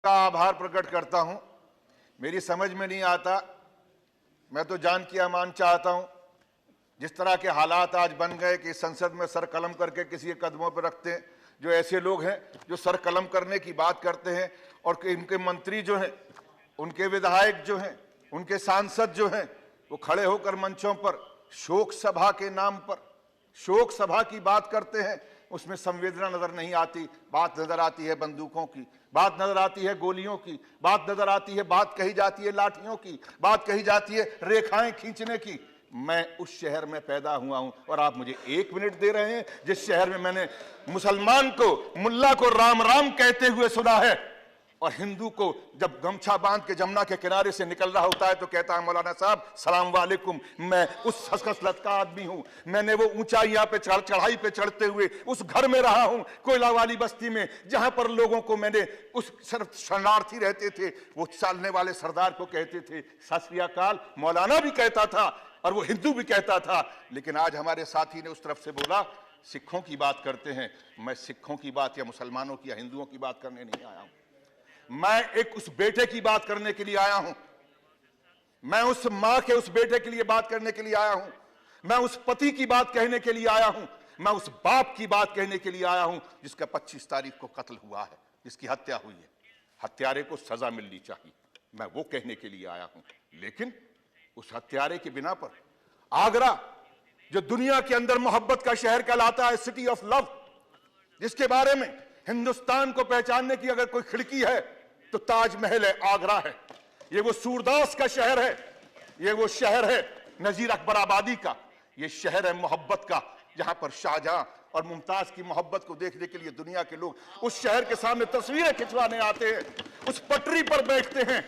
का आभार प्रकट करता हूं। मेरी समझ में नहीं आता, मैं तो जान की अमान चाहता हूं। जिस तरह के हालात आज बन गए कि संसद में सर कलम करके किसी के कदमों पर रखते हैं, जो ऐसे लोग हैं जो सर कलम करने की बात करते हैं और इनके मंत्री जो हैं, उनके विधायक जो हैं, उनके सांसद जो हैं, वो खड़े होकर मंचों पर शोक सभा के नाम पर शोक सभा की बात करते हैं। उसमें संवेदना नजर नहीं आती, बात नजर आती है बंदूकों की, बात नजर आती है गोलियों की, बात नजर आती है, बात कही जाती है लाठियों की, बात कही जाती है रेखाएं खींचने की। मैं उस शहर में पैदा हुआ हूं और आप मुझे 1 मिनट दे रहे हैं जिस शहर में मैंने मुसलमान को, मुल्ला को राम राम कहते हुए सुना है और हिंदू को जब गमछा बांध के जमुना के किनारे से निकल रहा होता है तो कहता है मौलाना साहब सलाम वालेकुम। मैं उस खसखस का आदमी हूं। मैंने वो ऊंचाइयां पे चढ़ाई पे चढ़ते हुए उस घर में रहा हूं, कोयला वाली बस्ती में, जहां पर लोगों को मैंने उस शरणार्थी रहते थे, वो चलने वाले सरदार को कहते थे सत श्री अकाल। मौलाना भी कहता था और वो हिंदू भी कहता था। लेकिन आज हमारे साथी ने उस तरफ से बोला सिखों की बात करते हैं। मैं सिखों की बात या मुसलमानों की या हिंदुओं की बात करने नहीं आया हूं। मैं एक उस बेटे की बात करने के लिए आया हूं। मैं उस मां के उस बेटे के लिए बात करने के लिए आया हूं। मैं उस पति की बात कहने के लिए आया हूं। मैं उस बाप की बात कहने के लिए आया हूं जिसका 25 तारीख को कत्ल हुआ है, जिसकी हत्या हुई है। हत्यारे को सजा मिलनी चाहिए, मैं वो कहने के लिए आया हूं। लेकिन उस हत्यारे के बिना पर आगरा, जो दुनिया के अंदर मोहब्बत का शहर कहलाता है, सिटी ऑफ लव, जिसके बारे में हिंदुस्तान को पहचानने की अगर कोई खिड़की है तो ताजमहल है, आगरा है। ये वो सूरदास का शहर है, ये वो शहर है नजीर अकबर आबादी का, ये शहर है मोहब्बत का, जहां पर शाहजहां और मुमताज की मोहब्बत को देखने के लिए दुनिया के लोग उस शहर के सामने तस्वीरें खिंचवाने आते हैं, उस पटरी पर बैठते हैं।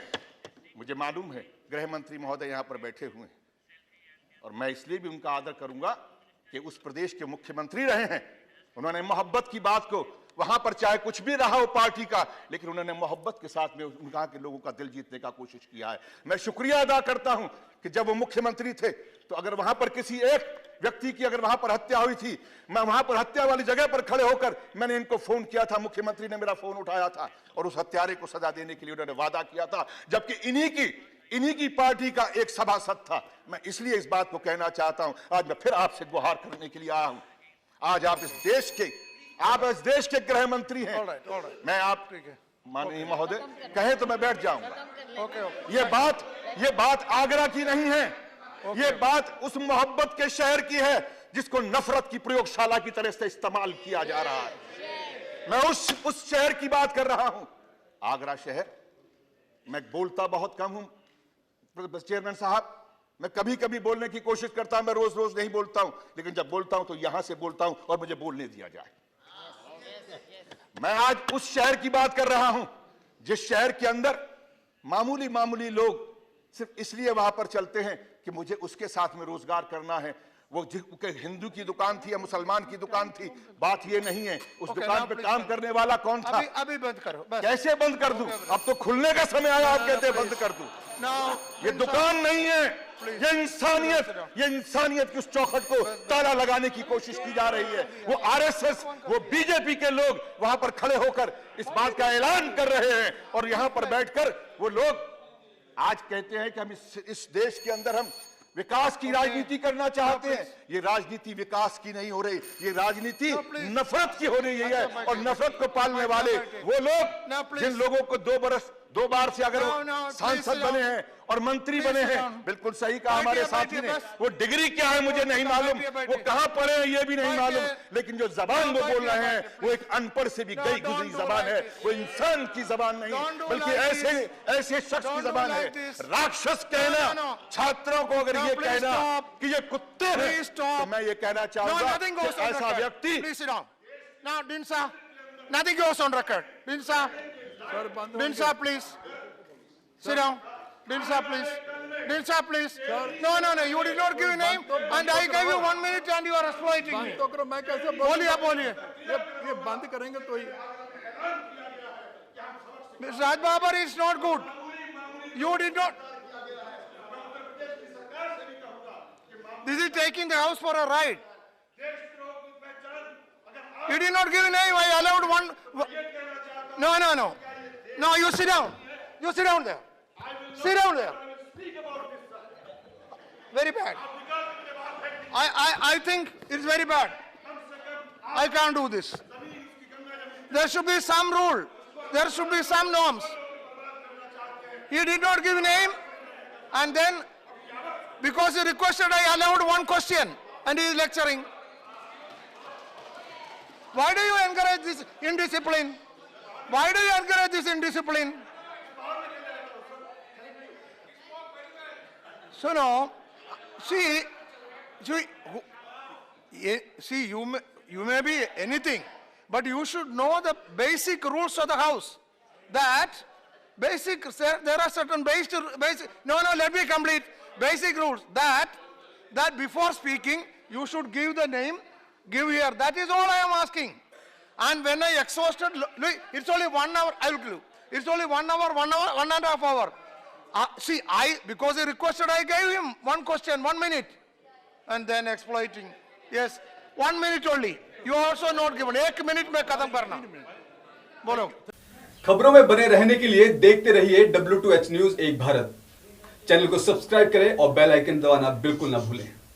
मुझे मालूम है गृह मंत्री महोदय यहां पर बैठे हुए हैं और मैं इसलिए भी उनका आदर करूंगा कि उस प्रदेश के मुख्यमंत्री रहे हैं। उन्होंने मोहब्बत की बात को, वहां पर चाहे कुछ भी रहा हो पार्टी का, लेकिन उन्होंने मोहब्बत के साथ में उनका के लोगों का दिल जीतने का कोशिश किया है। मैं शुक्रिया अदा करता हूं कि जब वो मुख्यमंत्री थे तो अगर वहां पर किसी एक व्यक्ति की अगर वहां पर हत्या हुई थी, मैं वहां पर हत्या वाली जगह पर खड़े होकर मैंने इनको फोन किया था, मुख्यमंत्री ने मेरा फोन उठाया था और उस हत्यारे को सजा देने के लिए उन्होंने वादा किया था, जबकि इन्हीं की पार्टी का एक सभासद था। मैं इसलिए इस बात को कहना चाहता हूं, आज मैं फिर आपसे गुहार करने के लिए आया हूं। आज आप इस देश के गृह मंत्री हैं। मैं आप माननीय महोदय कहें तो मैं बैठ जाऊंगा। ये बात आगरा की नहीं है, ये बात उस मोहब्बत के शहर की है जिसको नफरत की प्रयोगशाला की तरह से इस्तेमाल किया जा रहा है। मैं उस शहर की बात कर रहा हूं, आगरा शहर। मैं बोलता बहुत कम हूं चेयरमैन साहब, मैं कभी कभी बोलने की कोशिश करता हूं, मैं रोज रोज नहीं बोलता हूं, लेकिन जब बोलता हूं तो यहां से बोलता हूं और मुझे बोलने दिया जाए। मैं आज उस शहर की बात कर रहा हूं जिस शहर के अंदर मामूली लोग सिर्फ इसलिए वहां पर चलते हैं कि मुझे उसके साथ में रोजगार करना है। वो हिंदू की दुकान थी या मुसलमान की दुकान थी, बात ये नहीं है। उस दुकान पे काम करने वाला कौन था? अभी बंद करो। कैसे बंद कर दूं? अब तो खुलने का समय आया, आप कहते हैं बंद कर दूं। ये दुकान नहीं है, ये इंसानियत की उस चौखट को ताला लगाने की कोशिश की जा रही है। वो आरएसएस, वो बीजेपी के लोग वहां पर खड़े होकर इस बात का ऐलान कर रहे हैं और यहां पर बैठकर वो लोग आज कहते हैं कि हम इस देश के अंदर हम विकास की राजनीति करना चाहते हैं। ये राजनीति विकास की नहीं हो रही, ये राजनीति नफरत की हो रही है। और नफरत को पालने वाले वो लोग जिन लोगों को 2 बार से अगर सांसद बने हैं और मंत्री बने हैं, बिल्कुल सही कहा हमारे साथी ने, वो डिग्री क्या है मुझे नहीं मालूम, वो कहां पढ़े हैं ये भी नहीं मालूम, लेकिन जो जबान वो बोल रहे हैं वो एक अनपढ़ से भी गई गुजरी जबान है। वो इंसान की जबान नहीं बल्कि ऐसे शख्स की जबान है। राक्षस कहना छात्रों को, अगर ये कहना कि ये कुत्ते हैं, तो मैं ये कहना चाहूंगा कि ऐसा व्यक्ति Nothing goes on record. Binsa, please. Sit down. Binsa, please. Binsa, please. No. You did not give a name, and I gave you 1 minute, and you are exploiting me. तो करो, मैं कैसे बोलिए. ये बंद करेंगे तो ही। Mr. Raj Babar is not good. You did not. This is taking the house for a ride. You did not give a name. I allowed one. No. No, you sit down. You sit down there. Sit down there. Very bad. I think it's very bad. I can't do this. There should be some rule. There should be some norms. He did not give name, and then because he requested, I allowed one question, and he is lecturing. Why do you encourage this indiscipline? Why do you encourage this indiscipline? So now, see, you may be anything, but you should know the basic rules of the house. That there are certain basic. No, let me complete. Basic rules that before speaking, you should give the name, give here. That is all I am asking. And when I exhausted, look, it's only 1 hour. I will give you. It's only 1 hour, 1.5 hours. Because he requested, I gave him one question, 1 minute. And then exploiting. Yes, 1 minute only. You also not given. 1 minute में खत्म करना. बोलो. खबरों में बने रहने के लिए देखते रहिए W2H न्यूज एक भारत। चैनल को सब्सक्राइब करें और बेल आइकन दबाना बिल्कुल ना भूलें।